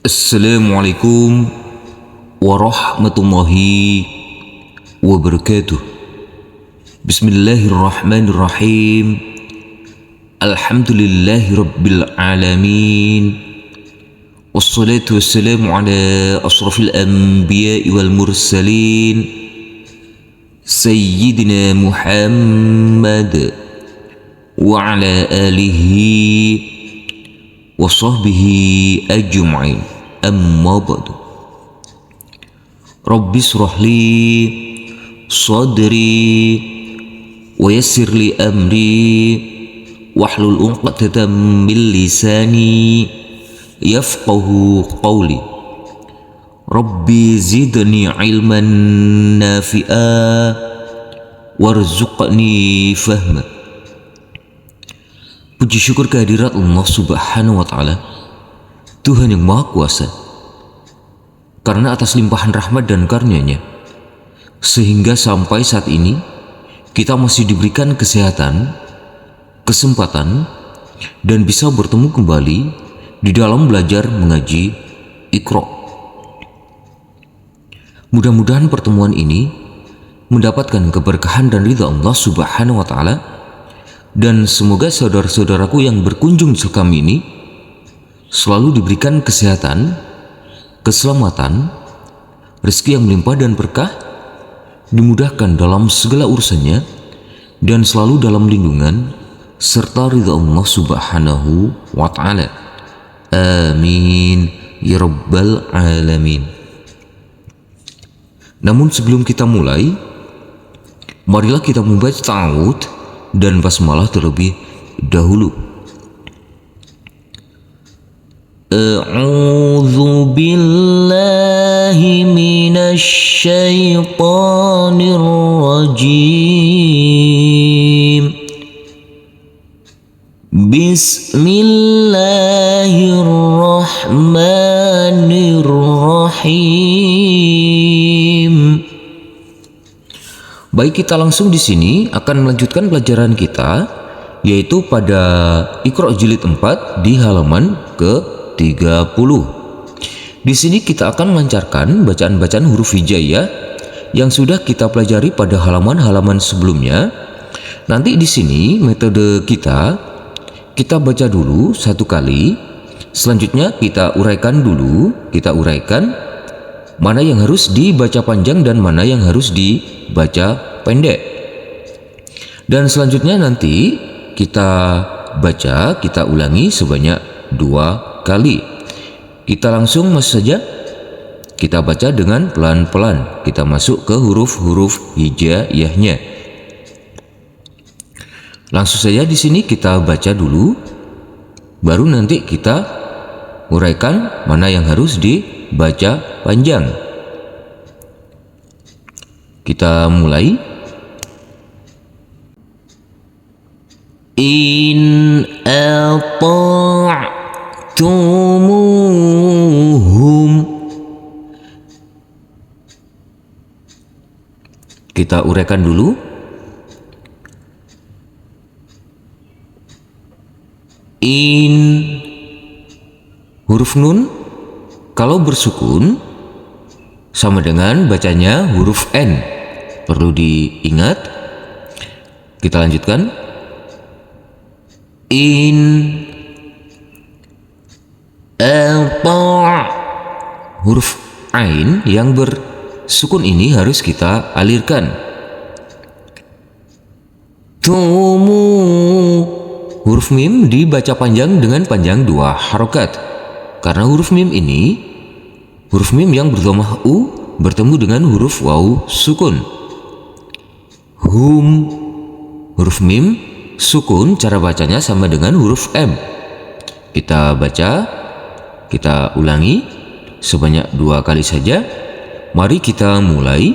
Assalamualaikum warahmatullahi wabarakatuh. Bismillahirrahmanirrahim. Alhamdulillahi rabbil alamin. Wassalatu wassalamu ala asrafil anbiya'i wal mursalin Sayyidina Muhammad wa ala alihi wa sahbihi ajma'in. Amma ba'du. Rabbi shrah li sadri wa yassir li amri wahlul 'uqdatam min lisani yafqahu qawli. Rabbi zidni ilman nafi'a warzuqni fahma. Puji syukur kehadirat Allah Subhanahu wa Ta'ala, Tuhan yang Maha Kuasa, karena atas limpahan rahmat dan karunia-Nya sehingga sampai saat ini kita masih diberikan kesehatan, kesempatan, dan bisa bertemu kembali di dalam belajar mengaji Iqra. Mudah-mudahan pertemuan ini mendapatkan keberkahan dan ridha Allah Subhanahu wa Ta'ala, dan semoga saudara-saudaraku yang berkunjung di kami ini selalu diberikan kesehatan, keselamatan, rezeki yang melimpah dan berkah, dimudahkan dalam segala urusannya, dan selalu dalam lindungan serta ridha Allah Subhanahu wa Ta'ala. Amin ya rabbal alamin. Namun sebelum kita mulai, marilah kita membaca ta'awudz dan basmalah terlebih dahulu. A'udzu billahi minasy syaithanir rajim. Bismillahirrahmanirrahim. Baik, kita langsung di sini akan melanjutkan pelajaran kita, yaitu pada Iqra jilid 4 di halaman ke-30. Di sini kita akan melancarkan bacaan-bacaan huruf hijaiyah yang sudah kita pelajari pada halaman-halaman sebelumnya. Nanti di sini metode kita baca dulu satu kali, selanjutnya kita uraikan dulu, mana yang harus dibaca panjang dan mana yang harus dibaca pendek. Dan selanjutnya nanti kita baca, kita ulangi sebanyak 2 kali. Kita langsung masuk saja, kita baca dengan pelan-pelan, kita masuk ke huruf-huruf hijaiyahnya. Langsung saja di sini kita baca dulu, baru nanti kita uraikan mana yang harus dibaca panjang. Kita mulai. In ata'tumuhum. Kita uraikan dulu. In, huruf nun kalau bersukun sama dengan bacanya huruf N, perlu diingat. Kita lanjutkan. In ata', huruf ain yang bersukun ini harus kita alirkan. Tumu, huruf mim dibaca panjang dengan panjang 2 harokat, karena huruf mim ini huruf mim yang berdhamah u bertemu dengan huruf waw sukun. Hum, huruf mim sukun, cara bacanya sama dengan huruf M. Kita baca, kita ulangi sebanyak 2 kali saja. Mari kita mulai.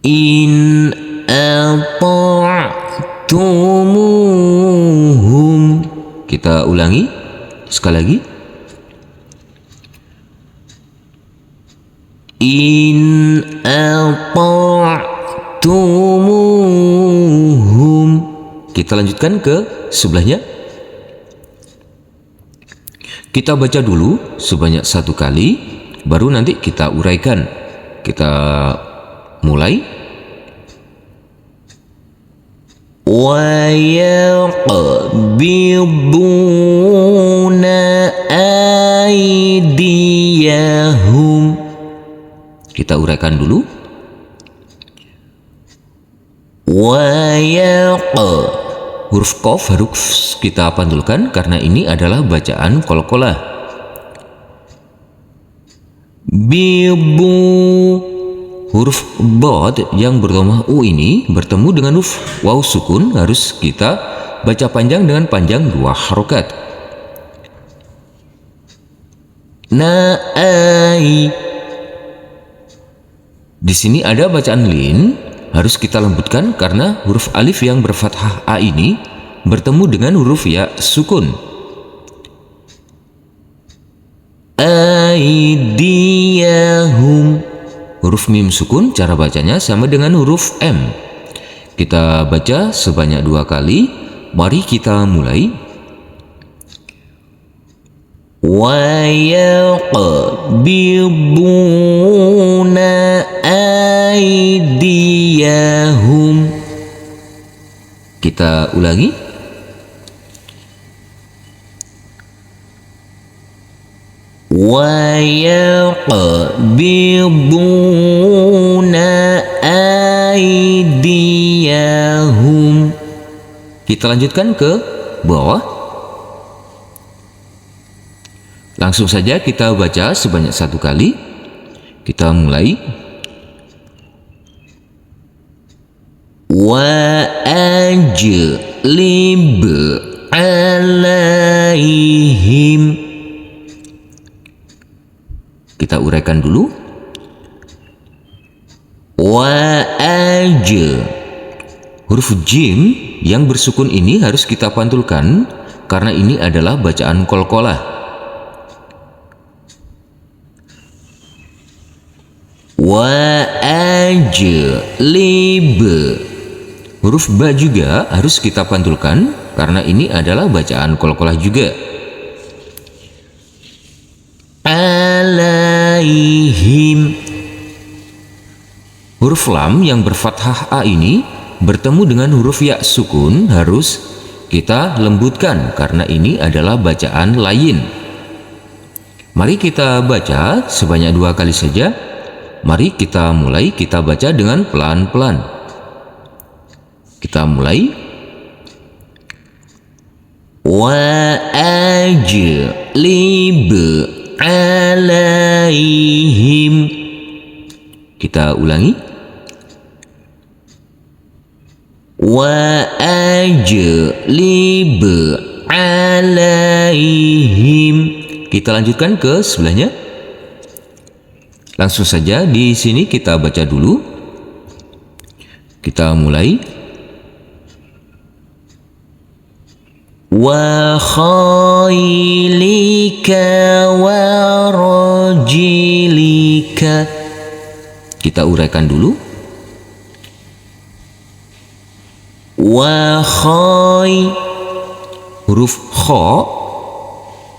In ata'tumuhum. Kita ulangi sekali lagi. In ata'tumuhum. Kita lanjutkan ke sebelahnya. Kita baca dulu sebanyak 1 kali, baru nanti kita uraikan. Kita mulai. Wa yaqbiduna aydiyahum. Kita uraikan dulu. Wa huruf qaf harus kita pantulkan karena ini adalah bacaan qalqalah. Bibu, huruf bod yang berdhamma u ini bertemu dengan huruf waw sukun harus kita baca panjang dengan panjang 2 harokat. Naai, di sini ada bacaan lin, harus kita lembutkan karena huruf alif yang berfathah a ini bertemu dengan huruf ya sukun. Aidiyahum, huruf mim sukun cara bacanya sama dengan huruf m. Kita baca sebanyak 2 kali. Mari kita mulai. Wa yaqbiduna aydiyahum. Kita ulangi. Wa yaqbiduna aydiyahum. Kita lanjutkan ke bawah. Langsung saja kita baca sebanyak 1 kali. Kita mulai. Wa ajlib alaihim. Kita uraikan dulu. Wa huruf jim yang bersukun ini harus kita pantulkan karena ini adalah bacaan qalqalah. Wa ajlib, huruf ba juga harus kita pantulkan karena ini adalah bacaan qalqalah juga. Alaihim, huruf lam yang berfathah a ini bertemu dengan huruf ya sukun harus kita lembutkan karena ini adalah bacaan layin. Mari kita baca sebanyak 2 kali saja. Mari kita mulai, kita baca dengan pelan-pelan. Kita mulai. Wa ajlib alaihim. Kita ulangi. Wa ajlib alaihim. Kita lanjutkan ke sebelahnya. Langsung saja di sini kita baca dulu. Kita mulai. Wa khailika wa rajilika. Kita uraikan dulu. Wa khai, huruf kha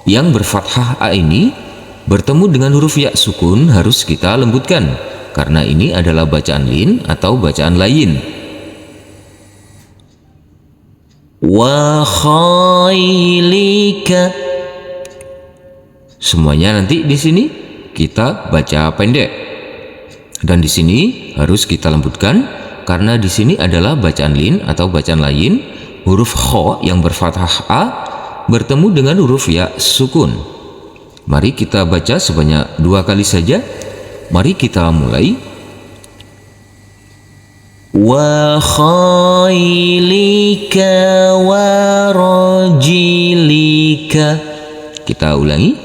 yang berfathah a ini bertemu dengan huruf ya sukun harus kita lembutkan karena ini adalah bacaan lin atau bacaan lain. Wa khailika, semuanya nanti di sini kita baca pendek dan di sini harus kita lembutkan karena di sini adalah bacaan lin atau bacaan lain. Huruf kha yang berfathah a bertemu dengan huruf ya sukun. Mari kita baca sebanyak 2 kali saja. Mari kita mulai. Wa khailika wa rajilika. Kita ulangi.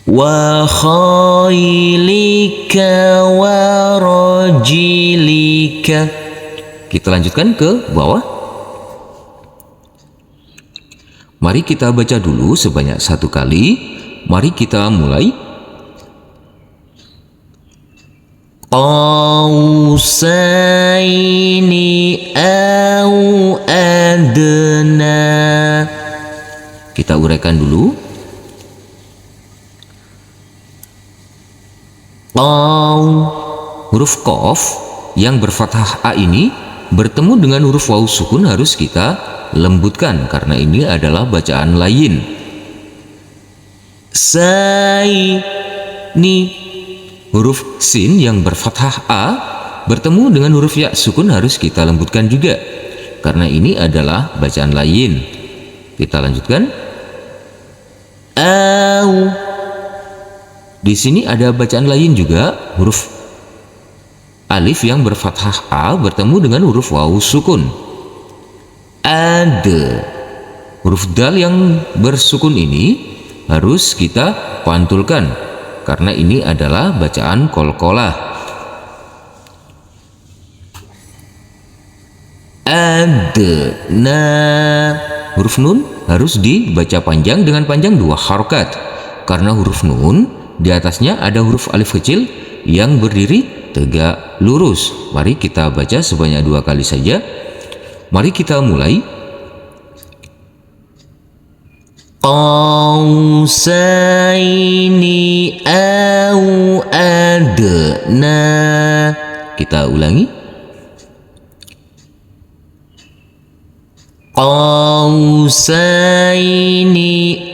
Wa khailika wa rajilika. Kita lanjutkan ke bawah. Mari kita baca dulu sebanyak 1 kali. Mari kita mulai. Qausaini au adna. Kita uraikan dulu. Qaw. Huruf qaf yang berfathah a ini bertemu dengan huruf waw sukun harus kita lembutkan karena ini adalah bacaan layin. Sai. Ni. Huruf sin yang berfathah a bertemu dengan huruf ya sukun harus kita lembutkan juga karena ini adalah bacaan layin. Kita lanjutkan. Au. Di sini ada bacaan lain juga, huruf alif yang berfathah a bertemu dengan huruf waw sukun. Ada. Huruf dal yang bersukun ini harus kita pantulkan karena ini adalah bacaan qalqalah. Adna. Huruf nun harus dibaca panjang dengan panjang 2 harokat karena huruf nun di atasnya ada huruf alif kecil yang berdiri tegak lurus. Mari kita baca sebanyak 2 kali saja. Mari kita mulai. Qausaini au adna. Kita ulangi. Qausaini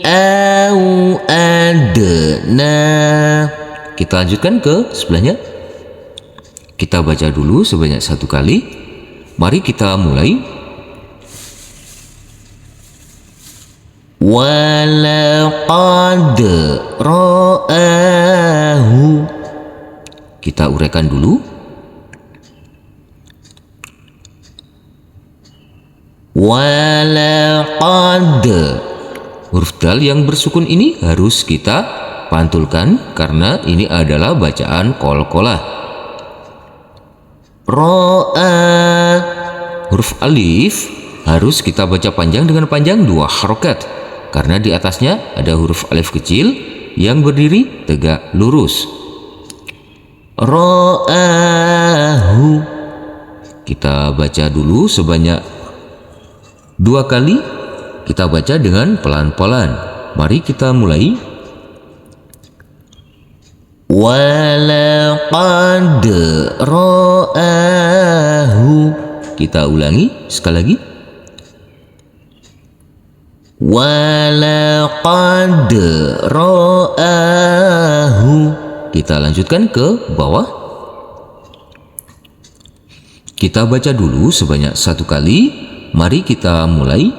au adna. Kita lanjutkan ke sebelahnya. Kita baca dulu sebanyak 1 kali. Mari kita mulai. Walaqad ra'ahu. Kita uraikan dulu. Walaqad. Huruf dal yang bersukun ini harus kita pantulkan karena ini adalah bacaan qalqalah. Ra'a. Huruf alif harus kita baca panjang dengan panjang 2 harokat karena di atasnya ada huruf alif kecil yang berdiri tegak lurus. Ra'ahu. Kita baca dulu sebanyak 2 kali. Kita baca dengan pelan-pelan. Mari kita mulai. Walaqad ra'ahu. Kita ulangi sekali lagi. Walaqad ra'ahu. Kita lanjutkan ke bawah. Kita baca dulu sebanyak 1 kali. Mari kita mulai.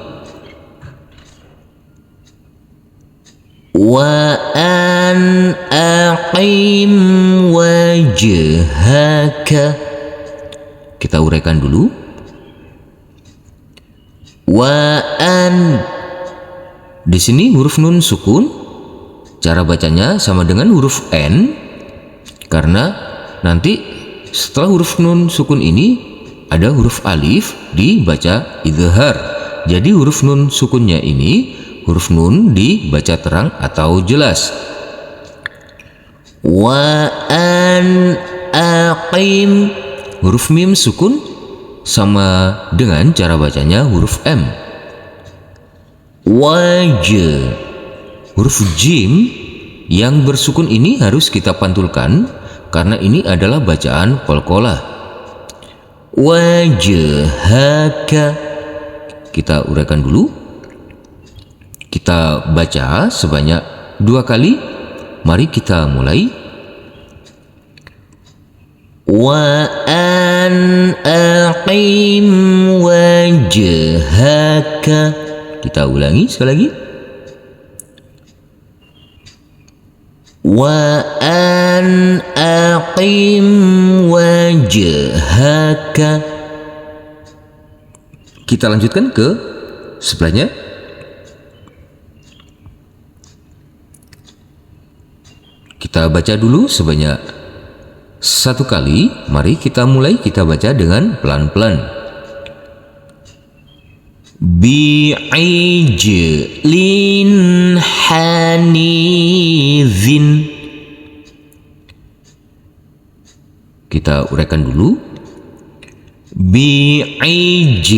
Wa an aqim wajhaka. Kita uraikan dulu. Wa an. Di sini huruf nun sukun. Cara bacanya sama dengan huruf n karena nanti setelah huruf nun sukun ini ada huruf alif dibaca idhar. Jadi huruf nun sukunnya ini huruf nun dibaca terang atau jelas. Wa an aqim. Huruf mim sukun sama dengan cara bacanya huruf m. Waj. Huruf jim yang bersukun ini harus kita pantulkan karena ini adalah bacaan qalqalah. Wajhaka. Kita uraikan dulu. Kita baca sebanyak 2 kali. Mari kita mulai. Wa an aqim wajhaka. Kita ulangi sekali lagi. Wa an aqim wajhaka. Kita lanjutkan ke sebelahnya. Kita baca dulu sebanyak 1 kali. Mari kita mulai. Kita baca dengan pelan-pelan. Bi'ijlin hanizin. Kita uraikan dulu. Bi'ij.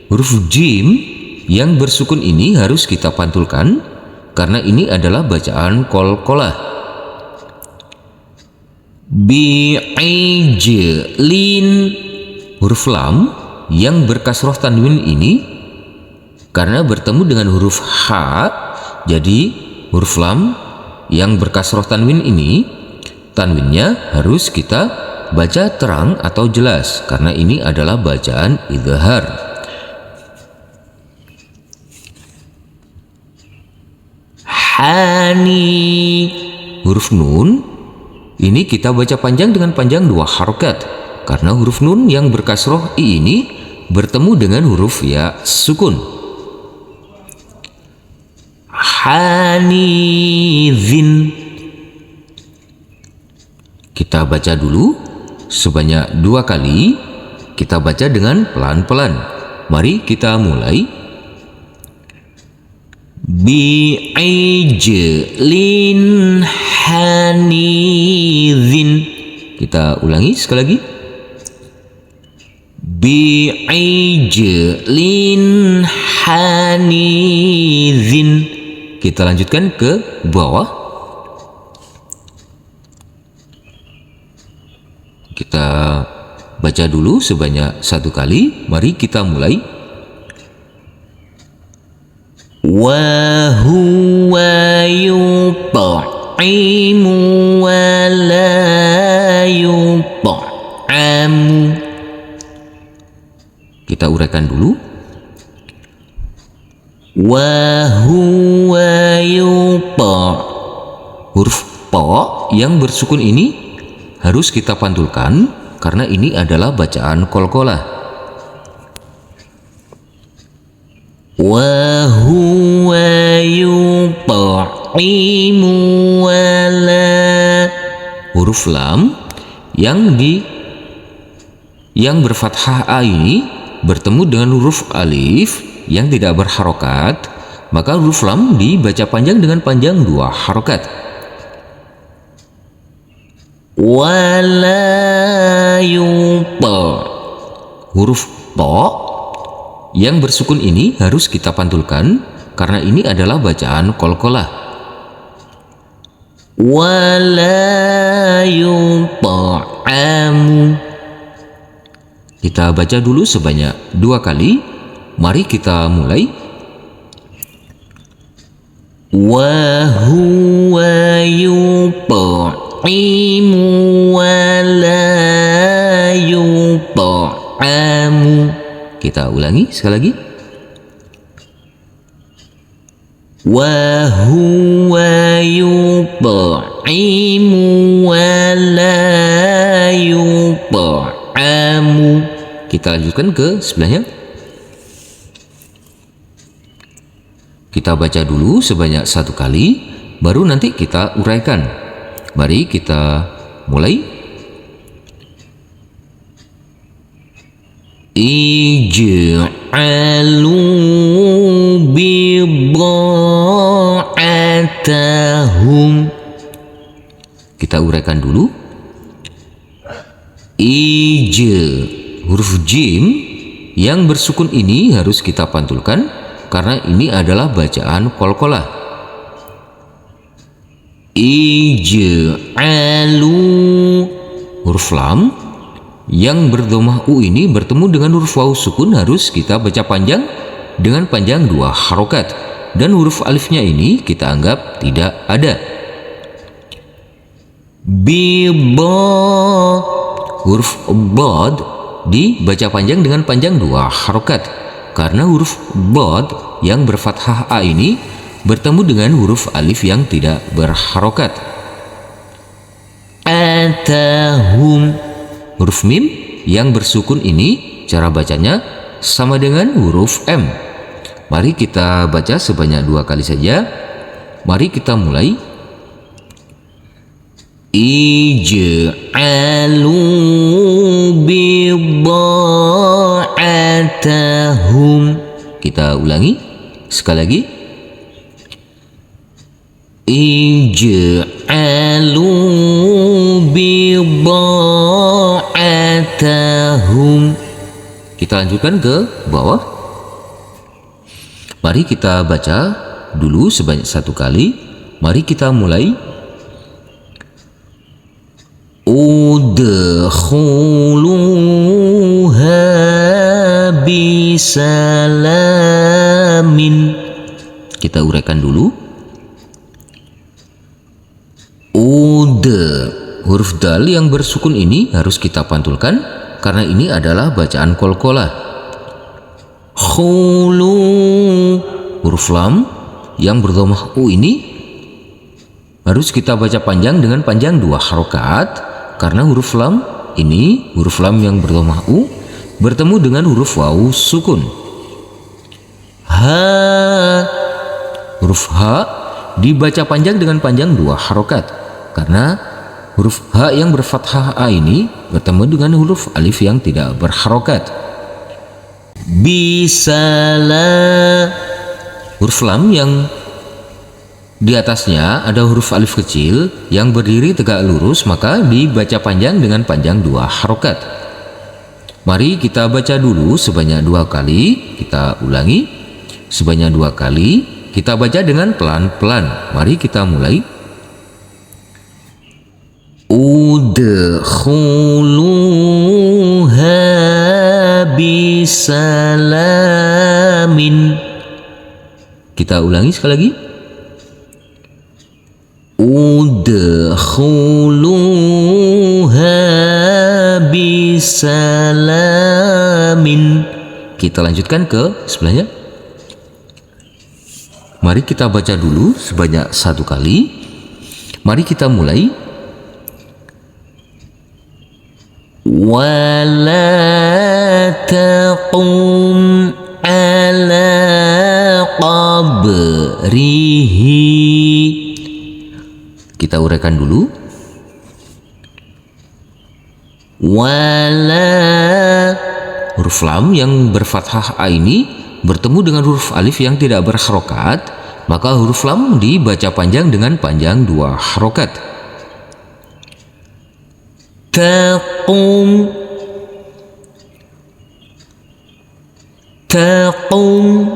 Huruf jim yang bersukun ini harus kita pantulkan karena ini adalah bacaan qalqalah. Bi'ijlin, huruf lam yang berkasroh tanwin ini karena bertemu dengan huruf H, jadi huruf lam yang berkasroh tanwin ini tanwinnya harus kita baca terang atau jelas karena ini adalah bacaan idhar. Hani, huruf nun ini kita baca panjang dengan panjang 2 harokat karena huruf nun yang berkasroh i ini bertemu dengan huruf ya sukun. Hanizin, kita baca dulu sebanyak 2 kali, kita baca dengan pelan-pelan. Mari kita mulai. Bi'ijlin hanizin, kita ulangi sekali lagi. Bi'ijlin hanizin, kita lanjutkan ke bawah. Kita baca dulu sebanyak 1 kali. Mari kita mulai. Wa huwa yut'imu wa la yut'amu. Kita uraikan dulu. Wa huwa huruf po yang bersukun ini harus kita pantulkan karena ini adalah bacaan qalqalah. Wa huwa yut'imu wa la, huruf lam yang berfathah a ini bertemu dengan huruf alif yang tidak berharokat, maka huruf lam dibaca panjang dengan panjang 2 harokat. Wala yuta, huruf po yang bersukun ini harus kita pantulkan karena ini adalah bacaan qalqalah. Wala yuta'amu, kita baca dulu sebanyak 2 kali. Mari kita mulai. Wa huwa yut'imu wa la yut'amu. Kita ulangi sekali lagi. Wa huwa yut'imu wa la yut'amu. Kita lanjutkan ke sebelahnya. Kita baca dulu sebanyak 1 kali, baru nanti kita uraikan. Mari kita mulai. Ij'alu bidha'atahum. Kita uraikan dulu. Huruf jim yang bersukun ini harus kita pantulkan karena ini adalah bacaan qalqalah. Ij'alu, huruf lam yang berdhamah u ini bertemu dengan huruf waw sukun harus kita baca panjang dengan panjang 2 harokat, dan huruf alifnya ini kita anggap tidak ada. Bidha, huruf bod dibaca panjang dengan panjang 2 harokat karena huruf bod yang berfathah a ini bertemu dengan huruf alif yang tidak berharokat. Atahum, huruf mim yang bersukun ini cara bacanya sama dengan huruf M. Mari kita baca sebanyak 2 kali saja. Mari kita mulai. Ij'alu bidha'atahum. Kita ulangi sekali lagi. Ij'alu bidha'atahum. Kita lanjutkan ke bawah. Mari kita baca dulu sebanyak 1 kali. Mari kita mulai. Udkhuluha bisalamin. Kita uraikan dulu. Huruf dal yang bersukun ini harus kita pantulkan karena ini adalah bacaan qalqalah. Khulu, huruf lam yang berdhamah u ini harus kita baca panjang dengan panjang 2 harokat karena huruf lam ini, huruf lam yang berdhamah u bertemu dengan huruf wawu sukun. Ha, huruf ha dibaca panjang dengan panjang 2 harokat karena huruf ha yang berfathah a ini bertemu dengan huruf alif yang tidak berharokat. Bisala, huruf lam yang di atasnya ada huruf alif kecil yang berdiri tegak lurus maka dibaca panjang dengan panjang 2 harokat. Mari kita baca dulu sebanyak 2 kali. Kita ulangi sebanyak 2 kali. Kita baca dengan pelan-pelan. Mari kita mulai. Udkhuluha bisalamin. Kita ulangi sekali lagi. Udkhuluha bisalamin. Kita lanjutkan ke sebelahnya. Mari kita baca dulu sebanyak 1 kali. Mari kita mulai. Wala taqum ala qabrihi. Kita uraikan dulu. Wala, huruf lam yang berfathah a ini bertemu dengan huruf alif yang tidak berharokat, maka huruf lam dibaca panjang dengan panjang 2 harokat. Taqum, taqum,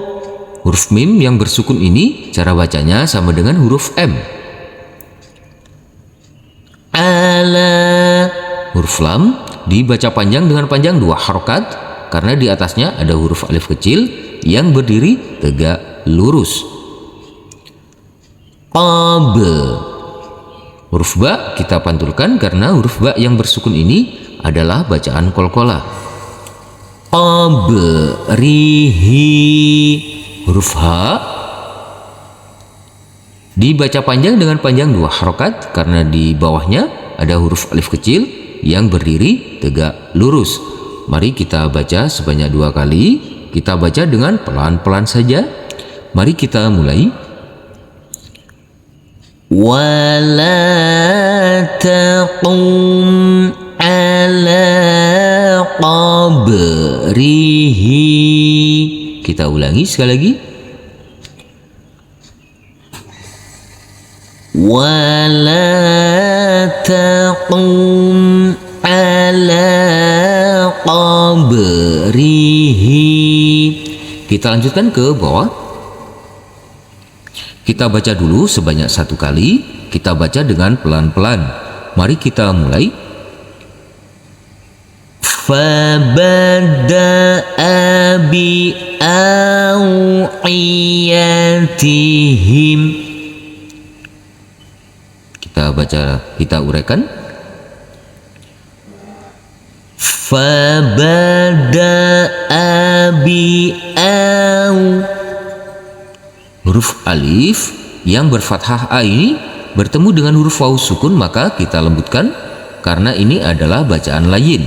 huruf mim yang bersukun ini cara bacanya sama dengan huruf m. Ala, huruf lam dibaca panjang dengan panjang 2 harokat karena di atasnya ada huruf alif kecil yang berdiri tegak lurus. Qab, huruf ba kita pantulkan karena huruf ba yang bersukun ini adalah bacaan qalqalah. Qabrihi, huruf ha dibaca panjang dengan panjang 2 harokat karena di bawahnya ada huruf alif kecil yang berdiri tegak lurus. Mari kita baca sebanyak 2 kali. Kita baca dengan pelan-pelan saja. Mari kita mulai. Wala taqum ala qabrihi. Kita ulangi sekali lagi. Wala taqum ala qabrihi. Kita lanjutkan ke bawah. Kita baca dulu sebanyak 1 kali. Kita baca dengan pelan-pelan. Mari kita mulai. Fabada'a bi aw'iyatihim. Kita baca, kita uraikan. Fabada'a bi huruf alif yang berfathah a ini bertemu dengan huruf wawu sukun maka kita lembutkan karena ini adalah bacaan layin.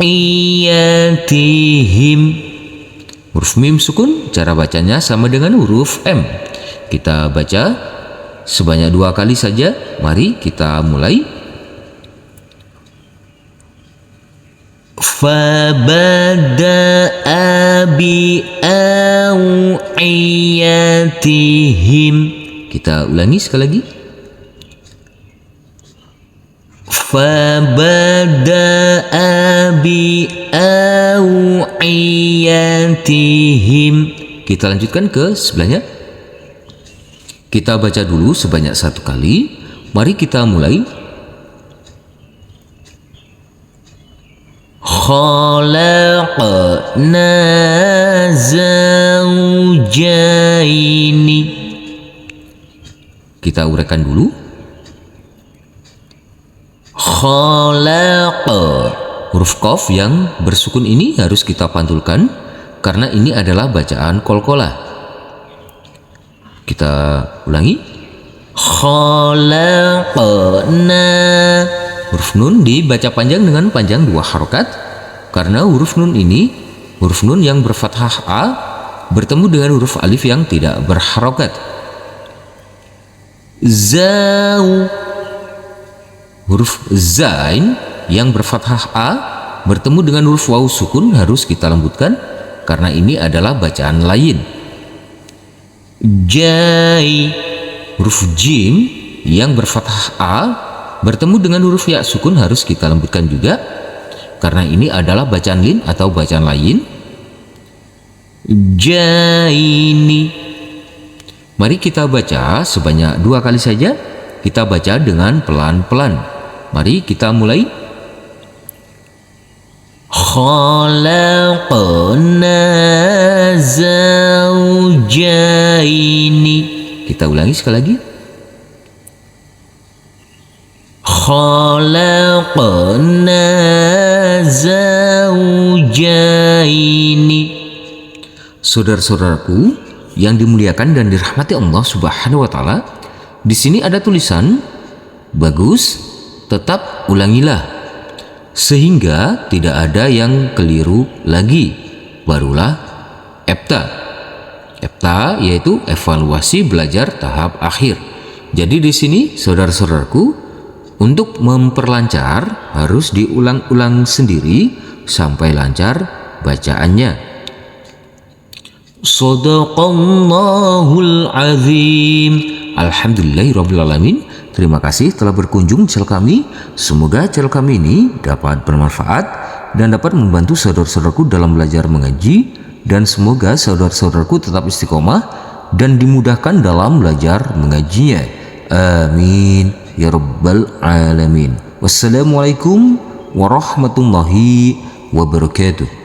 Iyatihim, huruf mim sukun cara bacanya sama dengan huruf m. Kita baca sebanyak 2 kali saja. Mari kita mulai. Fabada'a bi aw'iyatihim. Kita ulangi sekali lagi. Fabada'a bi aw'iyatihim. ayatihim. Kita lanjutkan ke sebelahnya. Kita baca dulu sebanyak 1 kali. Mari kita mulai. Khalaqna zawjaini. Kita uraikan dulu. Khalaqa. Huruf qaf yang bersukun ini harus kita pantulkan karena ini adalah bacaan qalqalah. Kita ulangi. Khalaqna. Huruf nun dibaca panjang dengan panjang 2 harokat karena huruf nun ini huruf nun yang berfathah a bertemu dengan huruf alif yang tidak berharokat. Zau. Huruf zain yang berfathah a bertemu dengan huruf waw sukun harus kita lembutkan karena ini adalah bacaan lain. Jai. Huruf jim yang berfathah a bertemu dengan huruf ya sukun harus kita lembutkan juga karena ini adalah bacaan lin atau bacaan lain. Jaini. Mari kita baca sebanyak 2 kali saja. Kita baca dengan pelan-pelan. Mari kita mulai. Khalaqna zawjaini. Kita ulangi sekali lagi. Khalaqna zawjaini. Saudara-saudaraku yang dimuliakan dan dirahmati Allah Subhanahu wa taala, di sini ada tulisan bagus, tetap ulangilah sehingga tidak ada yang keliru lagi. Barulah EBTA. EBTA yaitu evaluasi belajar tahap akhir. Jadi di sini saudara-saudaraku, untuk memperlancar harus diulang-ulang sendiri sampai lancar bacaannya. Shadaqallahul azim. Alhamdulillahirrabbilalamin. Terima kasih telah berkunjung di channel kami. Semoga channel kami ini dapat bermanfaat dan dapat membantu saudara-saudaraku dalam belajar mengaji, dan semoga saudara-saudaraku tetap istiqomah dan dimudahkan dalam belajar mengajinya. Amin ya rabbal alamin. Wassalamualaikum warahmatullahi wabarakatuh.